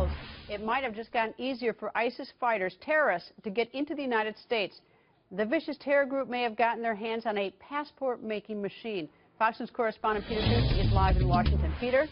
told it might have just gotten easier for ISIS fighters, terrorists, to get into the United States. The vicious terror group may have gotten their hands on a passport-making machine. Fox News correspondent Peter Doocy is live in Washington. Peter?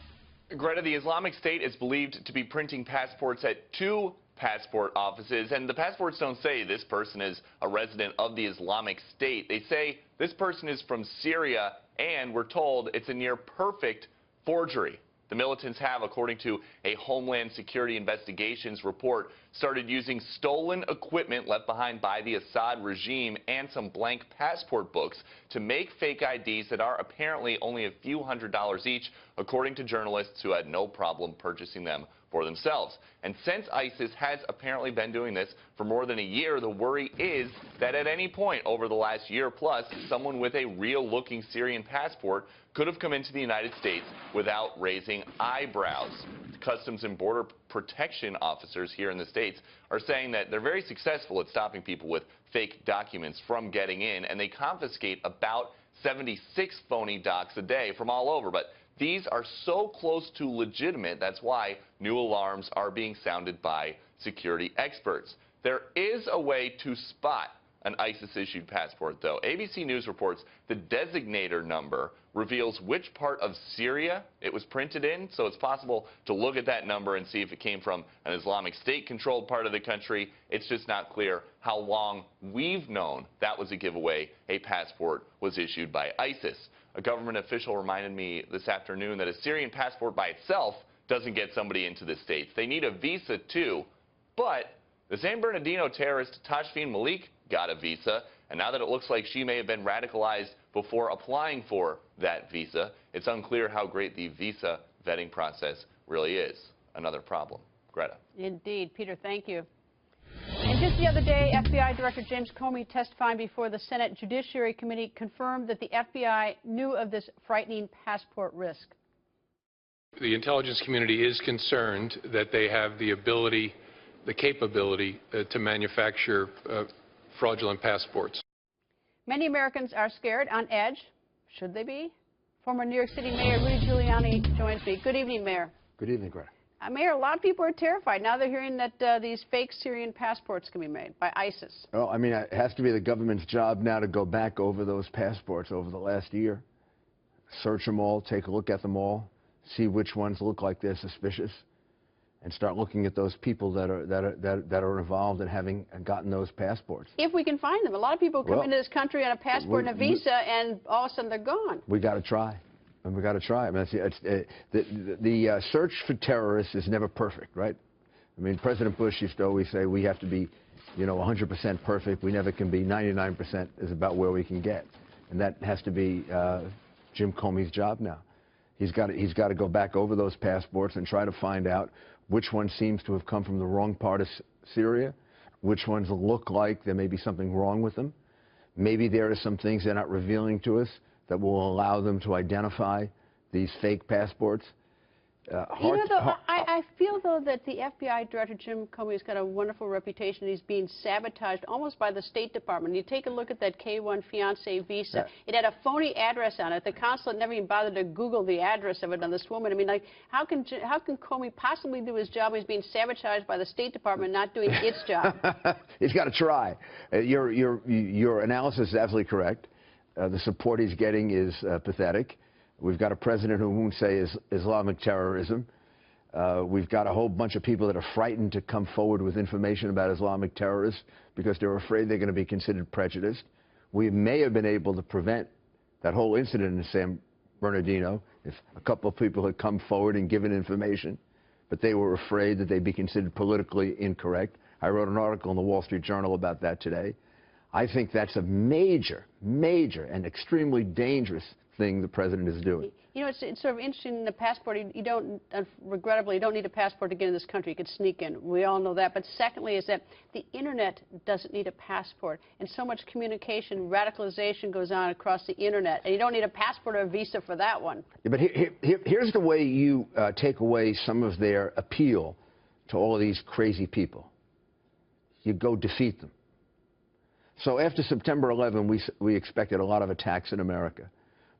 Greta, the Islamic State is believed to be printing passports at 2 passport offices, and the passports don't say this person is a resident of the Islamic State. They say this person is from Syria, and we're told it's a near-perfect forgery. The militants have, according to a Homeland Security Investigations report, started using stolen equipment left behind by the Assad regime and some blank passport books to make fake IDs that are apparently only a few $100s each, according to journalists who had no problem purchasing them for themselves. And since ISIS has apparently been doing this for more than a year, the worry is that at any point over the last year plus, someone with a real-looking Syrian passport could have come into the United States without raising eyebrows. Customs and Border Protection officers here in the States are saying that they're very successful at stopping people with fake documents from getting in, and they confiscate about 76 phony docs a day from all over. But these are so close to legitimate, that's why new alarms are being sounded by security experts. There is a way to spot an ISIS-issued passport, though. ABC News reports the designator number reveals which part of Syria it was printed in, so it's possible to look at that number and see if it came from an Islamic State-controlled part of the country. It's just not clear how long we've known that was a giveaway a passport was issued by ISIS. A government official reminded me this afternoon that a Syrian passport by itself doesn't get somebody into the States. They need a visa, too. But the San Bernardino terrorist Tashfeen Malik got a visa, and now that it looks like she may have been radicalized before applying for that visa, it's unclear how great the visa vetting process really is. Another problem. Greta. Indeed. Peter, thank you. And just the other day, FBI Director James Comey testifying before the Senate Judiciary Committee confirmed that the FBI knew of this frightening passport risk. The intelligence community is concerned that they have the ability, the capability to manufacture fraudulent passports. Many Americans are scared, on edge. Should they be? Former New York City Mayor Rudy Giuliani joins me. Good evening, Mayor. Good evening, Greta. Mayor, a lot of people are terrified. Now they're hearing that these fake Syrian passports can be made by ISIS. Well, I mean, it has to be the government's job now to go back over those passports over the last year. Search them all, take a look at them all, see which ones look like they're suspicious, and start looking at those people that are involved in having gotten those passports. If we can find them. A lot of people come into this country on a passport and a visa, and all of a sudden they're gone. We got to try. And we got to try. I mean, the search for terrorists is never perfect, right? I mean, President Bush used to always say we have to be, 100% perfect. We never can be. 99% is about where we can get, and that has to be Jim Comey's job now. He's got to go back over those passports and try to find out which one seems to have come from the wrong part of Syria, which ones look like there may be something wrong with them. Maybe there are some things they're not revealing to us that will allow them to identify these fake passports. I feel, though, that the FBI Director, Jim Comey, has got a wonderful reputation. He's being sabotaged almost by the State Department. You take a look at that K-1 fiancé visa. It had a phony address on it. The consulate never even bothered to Google the address of it on this woman. I mean, like, how can Comey possibly do his job? He's being sabotaged by the State Department, not doing its job. He's got to try. Your analysis is absolutely correct. The support he's getting is pathetic. We've got a president who won't say Islamic terrorism. We've got a whole bunch of people that are frightened to come forward with information about Islamic terrorists because they're afraid they're going to be considered prejudiced. We may have been able to prevent that whole incident in San Bernardino if a couple of people had come forward and given information, but they were afraid that they'd be considered politically incorrect. I wrote an article in the Wall Street Journal about that today. I think that's a major, major and extremely dangerous thing the president is doing. It's sort of interesting in the passport. Regrettably, you don't need a passport to get in this country. You could sneak in. We all know that. But secondly is that the Internet doesn't need a passport. And so much communication, radicalization goes on across the Internet. And you don't need a passport or a visa for that one. Yeah, but here's the way you take away some of their appeal to all of these crazy people. You go defeat them. So after September 11, we expected a lot of attacks in America.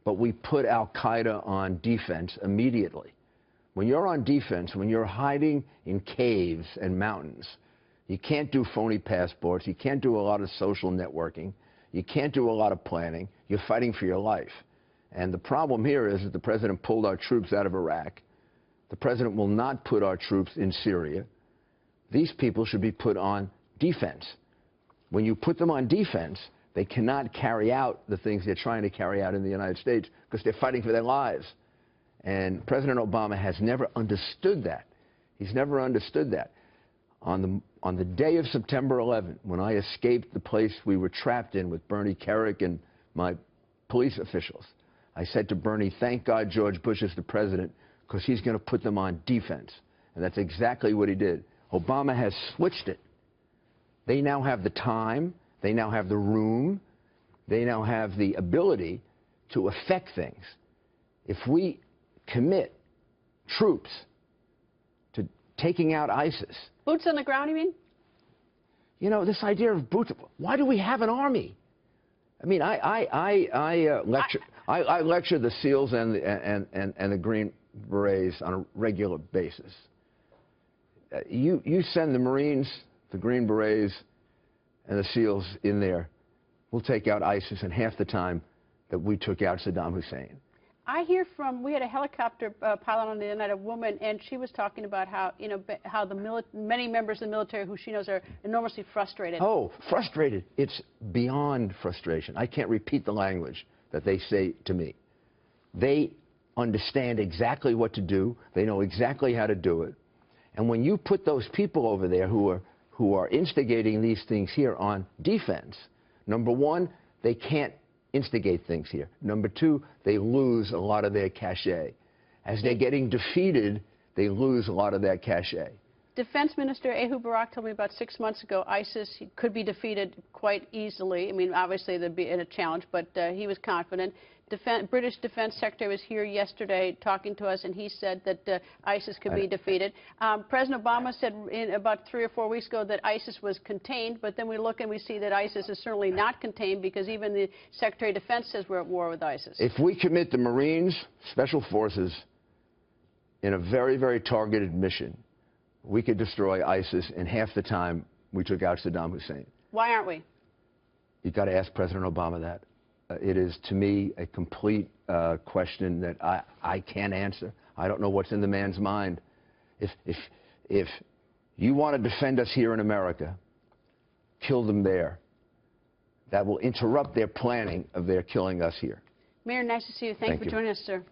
But we put al-Qaeda on defense immediately. When you're on defense, when you're hiding in caves and mountains, you can't do phony passports. You can't do a lot of social networking. You can't do a lot of planning. You're fighting for your life. And the problem here is that the president pulled our troops out of Iraq. The president will not put our troops in Syria. These people should be put on defense. When you put them on defense, they cannot carry out the things they're trying to carry out in the United States because they're fighting for their lives. And President Obama has never understood that. He's never understood that. On the day of September 11, when I escaped the place we were trapped in with Bernie Kerik and my police officials, I said to Bernie, thank God George Bush is the president because he's going to put them on defense. And that's exactly what he did. Obama has switched it. They now have the time. They now have the room. They now have the ability to affect things. If we commit troops to taking out ISIS. Boots on the ground, you mean? You know, this idea of boots, why do we have an army? I mean, I lecture the SEALs and the Green Berets on a regular basis. You send the Marines, the Green Berets, and the SEALs in there, we'll take out ISIS in half the time that we took out Saddam Hussein. I hear from, we had a helicopter pilot on the other night, a woman, and she was talking about how, you know, how many members of the military who she knows are enormously frustrated. Oh, frustrated. It's beyond frustration. I can't repeat the language that they say to me. They understand exactly what to do. They know exactly how to do it. And when you put those people over there who are instigating these things here on defense, number one, they can't instigate things here. Number two, they lose a lot of their cachet. As they're getting defeated, they lose a lot of that cachet. Defense Minister Ehud Barak told me about 6 months ago ISIS could be defeated quite easily. I mean, obviously there'd be a challenge, but he was confident. British Defense Secretary was here yesterday talking to us, and he said that ISIS could be defeated. President Obama said about 3 or 4 weeks ago that ISIS was contained, but then we look and we see that ISIS is certainly not contained because even the Secretary of Defense says we're at war with ISIS. If we commit the Marines, Special Forces, in a very, very targeted mission, we could destroy ISIS in half the time we took out Saddam Hussein. Why aren't we? You've got to ask President Obama that. It is, to me, a complete question that I can't answer. I don't know what's in the man's mind. If you want to defend us here in America, kill them there. That will interrupt their planning of their killing us here. Mayor, nice to see you. Thank you for joining us, sir.